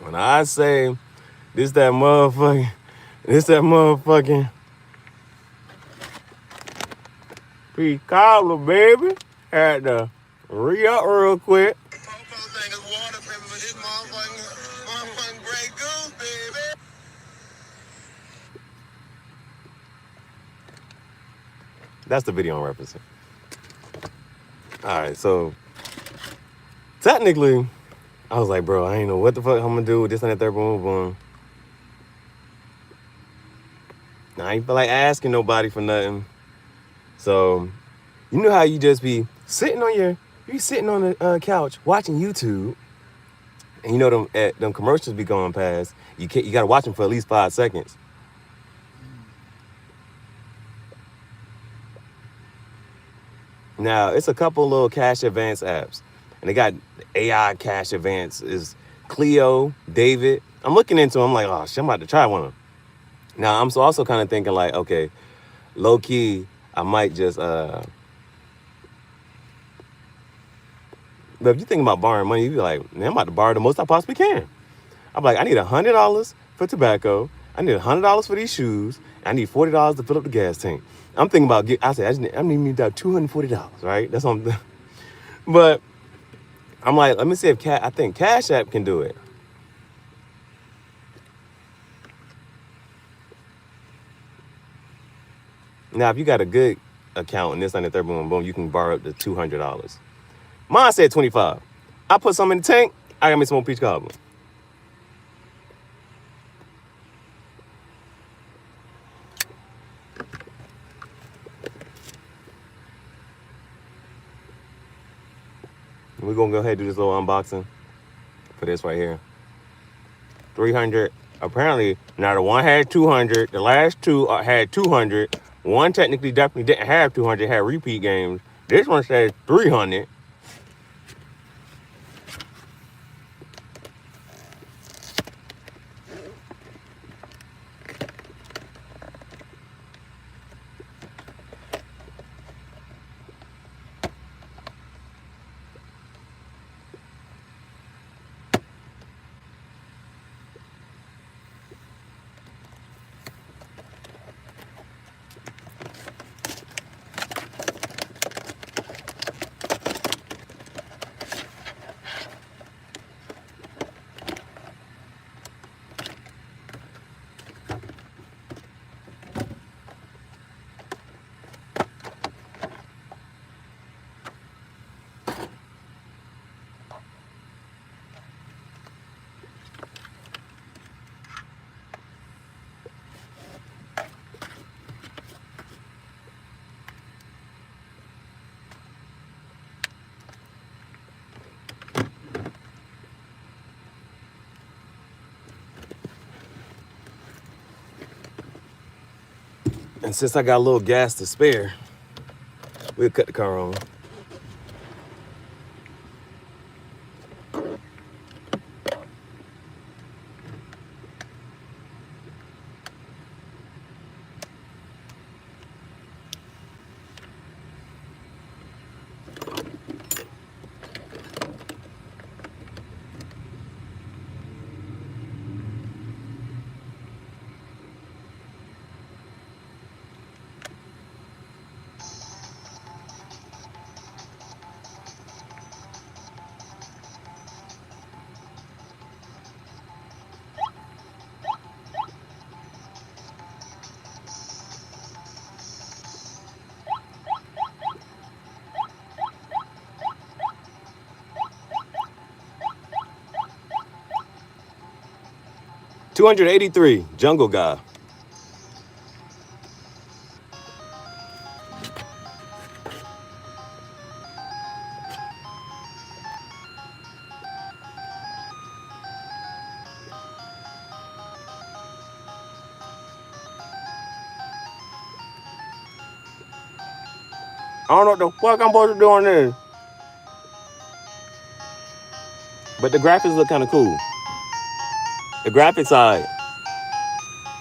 When I say this that motherfucking peach cobbler, baby. Had to re-up real quick. That's the video I'm referencing. All right, so technically, I was like, bro, I ain't know what the fuck I'm gonna do with this and that, third, boom, boom. I ain't feel like asking nobody for nothing. So, you know how you just be sitting on the couch watching YouTube, and you know them commercials be going past. You gotta watch them for at least 5 seconds. Now, it's a couple little cash advance apps, and they got AI cash advance is Clio, David. I'm looking into them. I'm like, oh shit, I'm about to try one of them. Now, I'm also kind of thinking like, okay, low key, I might just but if you think about borrowing money, you be like, man, I'm about to borrow the most I possibly can. I'm like, I need $100 for tobacco. I need $100 for these shoes. I need $40 to fill up the gas tank. I'm thinking about I need about $240, right? That's what I'm. But I'm like, let me see if I think Cash App can do it. Now, if you got a good account and this and the third, boom, boom, you can borrow up to $200. Mine said 25. I put some in the tank. I got me some more peach cobbler. We're going to go ahead and do this little unboxing for this right here. 300. Apparently, now the one had 200. The last two had 200. One technically definitely didn't have 200. Had repeat games. This one says 300. And since I got a little gas to spare, we'll cut the car on. $283, Jungle Guy. I don't know what the fuck I'm supposed to do on this. But the graphics look kind of cool. The graphics are